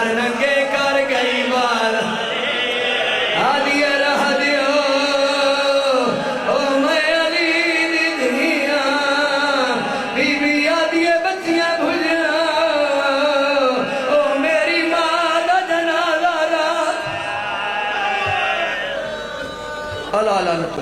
sir नंगे कर गई बाल आदिया रह दियो ओ मैं अली दी दुनिया बीबी आदिया बच्चियां भुलिया ओ मेरी मां दा जनाजा रात अला अला